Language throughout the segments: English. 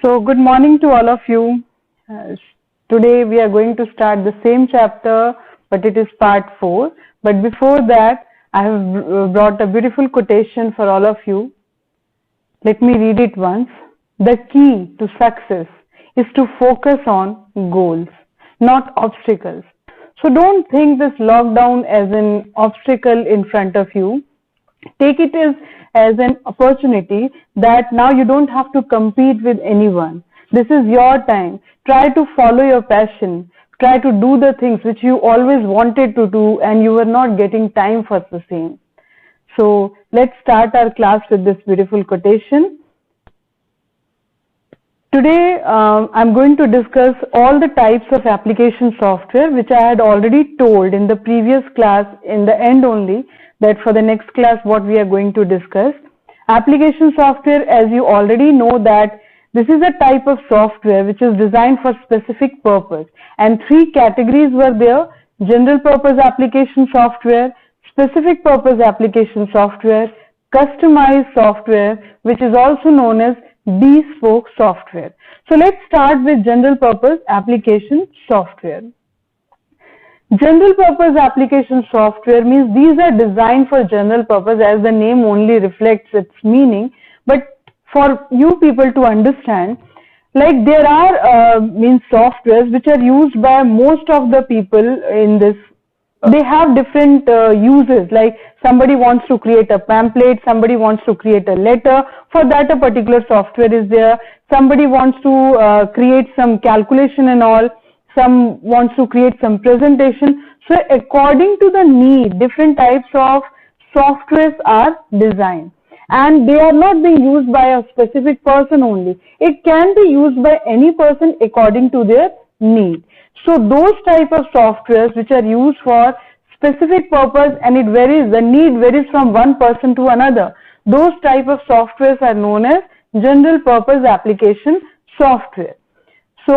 So, good morning to all of you. Uh, Today we are going to start the same chapter, but it is part 4. But before that, I have brought a beautiful quotation for all of you. Let me read it once. The key to success is to focus on goals, not obstacles. So, don't think this lockdown as an obstacle in front of you. Take it as an opportunity that now you don't have to compete with anyone. This is your time. Try to follow your passion. Try to do the things which you always wanted to do and you were not getting time for the same. So let's start our class with this beautiful quotation. Today I'm going to discuss all the types of application software which I had already told in the previous class in the end only, that for the next class what we are going to discuss. Application software, as you already know, that this is a type of software which is designed for specific purpose, and three categories were there: general purpose application software, specific purpose application software, customized software, which is also known as bespoke software. So let's start with general purpose application software. General purpose application software means these are designed for general purpose, as the name only reflects its meaning. But for you people to understand, like there are softwares which are used by most of the people in this. They have different uses, like somebody wants to create a pamphlet, somebody wants to create a letter, for that a particular software is there. Somebody wants to create some calculation and all. Some wants to create some presentation. So according to the need, different types of softwares are designed, and they are not being used by a specific person only. It can be used by any person according to their need. So those type of softwares which are used for specific purpose, and it varies, the need varies from one person to another. Those type of softwares are known as general purpose application software. So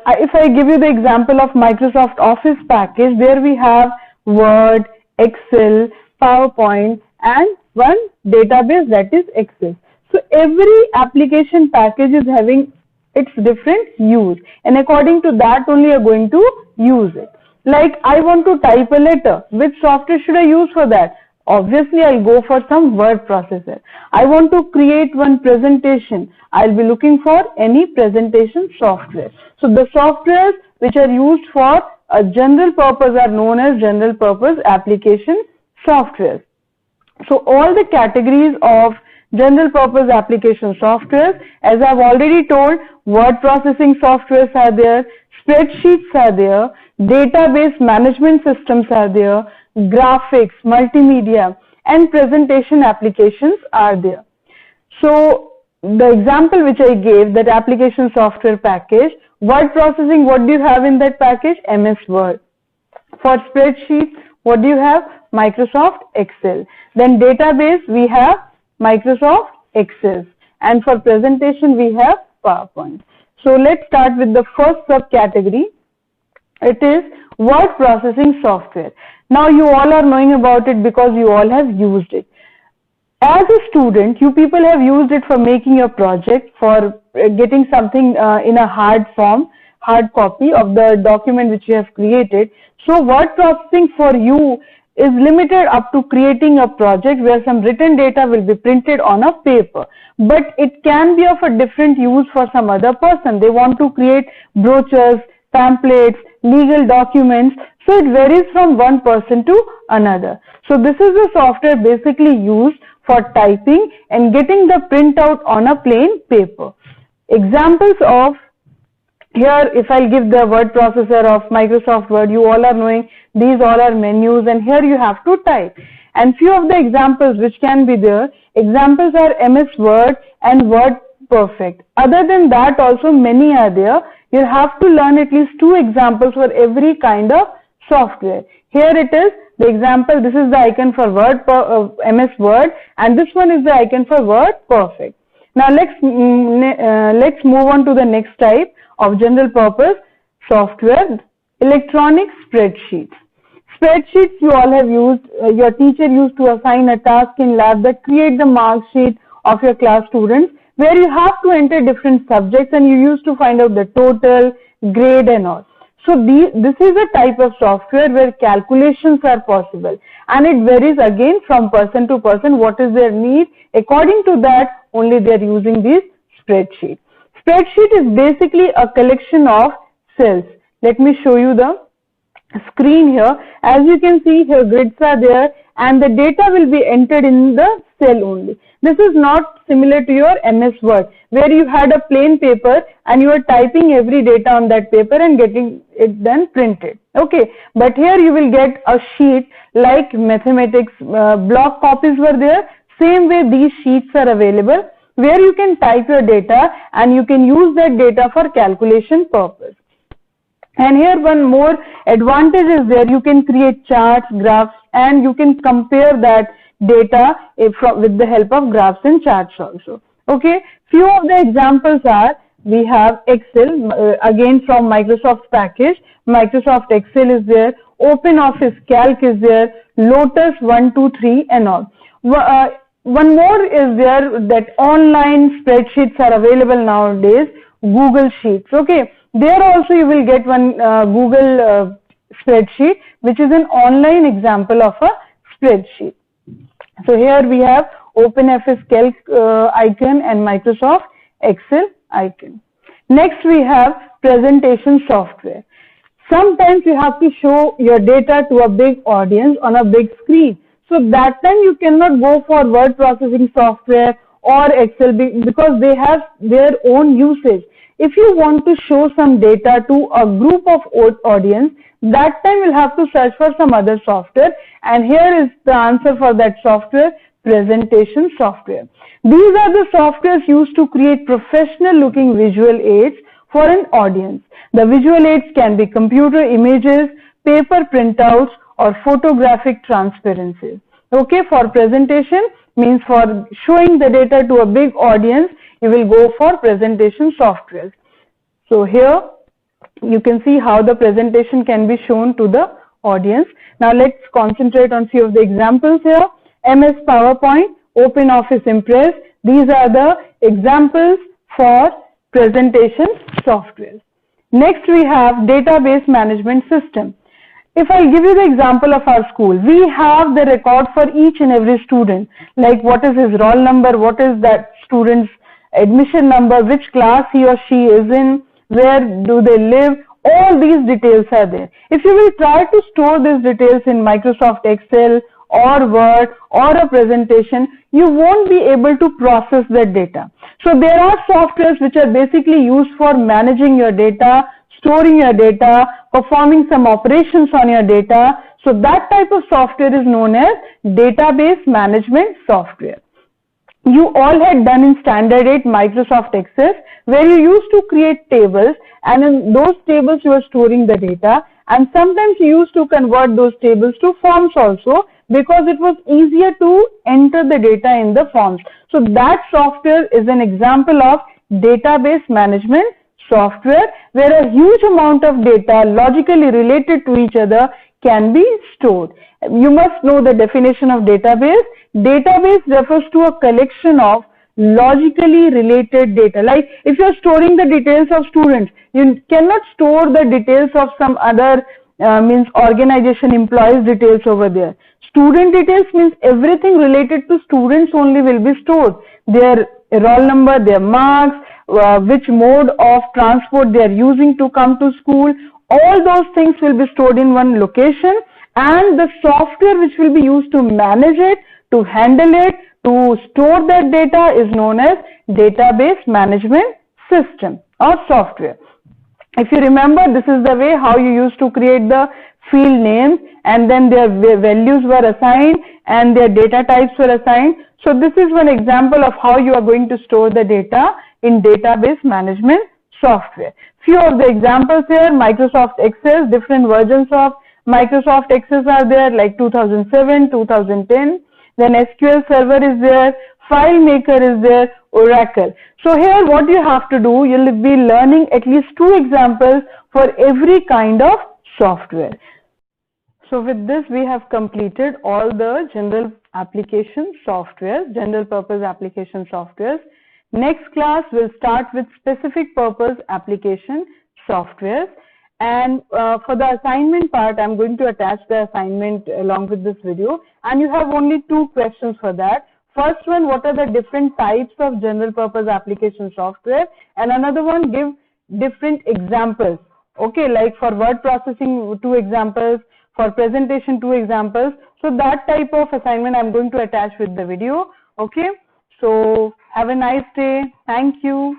if I give you the example of Microsoft Office package, there we have Word, Excel, PowerPoint, and one database, that is Access. So every application package is having its different use, and according to that only you are going to use it. Like I want to type a letter, which software should I use for that? Obviously I'll go for some word processor. I want to create one presentation, I'll be looking for any presentation software. So the softwares which are used for a general purpose are known as general purpose application software. So all the categories of general purpose application software, as I've already told, word processing softwares are there, spreadsheets are there, database management systems are there, graphics, multimedia, and presentation applications are there. So the example which I gave, that application software package, word processing, what do you have in that package? MS Word. For spreadsheets, what do you have? Microsoft Excel. Then database, we have Microsoft Access, and for presentation we have PowerPoint. So let's start with the first subcategory. It is word processing software. Now you all are knowing about it because you all have used it. As a student, you people have used it for making your project, for getting something in a hard form, hard copy of the document which you have created. So word processing for you is limited up to creating a project where some written data will be printed on a paper. But it can be of a different use for some other person. They want to create brochures, pamphlets, legal documents. So it varies from one person to another. So this is the software basically used for typing and getting the printout on a plain paper. Examples of, here if I'll give the word processor of Microsoft Word, you all are knowing these all are menus, and here you have to type. And few of the examples which can be there, examples are MS Word and Word Perfect. Other than that also many are there. You have to learn at least 2 examples for every kind of software. Here it is, the example, this is the icon for MS Word, and this one is the icon for Word Perfect. Now let's move on to the next type of general purpose software, electronic spreadsheets. Spreadsheets you all have used, your teacher used to assign a task in lab that create the mark sheet of your class students. where you have to enter different subjects and you used to find out the total, grade and all. So this is a type of software where calculations are possible, and it varies again from person to person what is their need. According to that only they are using these spreadsheet. Spreadsheet is basically a collection of cells. Let me show you the screen here. As you can see here, grids are there and the data will be entered in the cell only. This is not similar to your MS Word where you had a plain paper and you were typing every data on that paper and getting it then printed. Okay, but here you will get a sheet like mathematics block copies were there. Same way these sheets are available where you can type your data and you can use that data for calculation purpose. And here one more advantage is there, you can create charts, graphs, and you can compare that data with the help of graphs and charts also. Okay, few of the examples are, we have Excel, again from Microsoft package. Microsoft Excel is there, OpenOffice Calc is there, Lotus 1, 2, 3 and all. One more is there, that online spreadsheets are available nowadays, Google Sheets. Okay, there also you will get one Google spreadsheet, which is an online example of a spreadsheet. So here we have OpenOffice Calc icon and Microsoft Excel icon. Next we have presentation software. Sometimes you have to show your data to a big audience on a big screen. So that time you cannot go for word processing software or Excel because they have their own usage. If you want to show some data to a group of audience, that time you'll have to search for some other software, and here is the answer for that software, presentation software. These are the softwares used to create professional looking visual aids for an audience. The visual aids can be computer images, paper printouts or photographic transparencies. Okay, for presentation means for showing the data to a big audience, you will go for presentation software. So here you can see how the presentation can be shown to the audience. Now let's concentrate on few of the examples here. MS PowerPoint, OpenOffice Impress, these are the examples for presentation software. Next we have database management system. If I give you the example of our school, we have the record for each and every student, like what is his roll number, what is that student's admission number, which class he or she is in, where do they live, all these details are there. If you will try to store these details in Microsoft Excel or Word or a presentation, you won't be able to process that data. So there are softwares which are basically used for managing your data, storing your data, performing some operations on your data. So that type of software is known as database management software. You all had done in Standard 8 Microsoft Access, where you used to create tables, and in those tables you are storing the data, and sometimes you used to convert those tables to forms also, because it was easier to enter the data in the forms. So that software is an example of database management software, where a huge amount of data logically related to each other can be stored. You must know the definition of database. Database refers to a collection of logically related data. Like if you are storing the details of students, you cannot store the details of some other means organization employees details over there. Student details means everything related to students only will be stored. Their roll number, their marks, which mode of transport they are using to come to school, all those things will be stored in one location, and the software which will be used to manage it, to handle it, to store that data is known as database management system or software. If you remember, this is the way how you used to create the field names, and then their values were assigned and their data types were assigned. So this is one example of how you are going to store the data in database management software. Few of the examples here, Microsoft Access, different versions of Microsoft Access are there, like 2007, 2010. Then SQL Server is there, FileMaker is there, Oracle. So here what you have to do, you'll be learning at least 2 examples for every kind of software. So with this we have completed all the general application software, general purpose application softwares. Next class will start with specific purpose application software. And for the assignment part, I'm going to attach the assignment along with this video. And you have only 2 questions for that. First one, what are the different types of general purpose application software? And another one, give different examples. Okay, like for word processing, 2 examples, for presentation, 2 examples. So that type of assignment I'm going to attach with the video. Okay, so have a nice day. Thank you.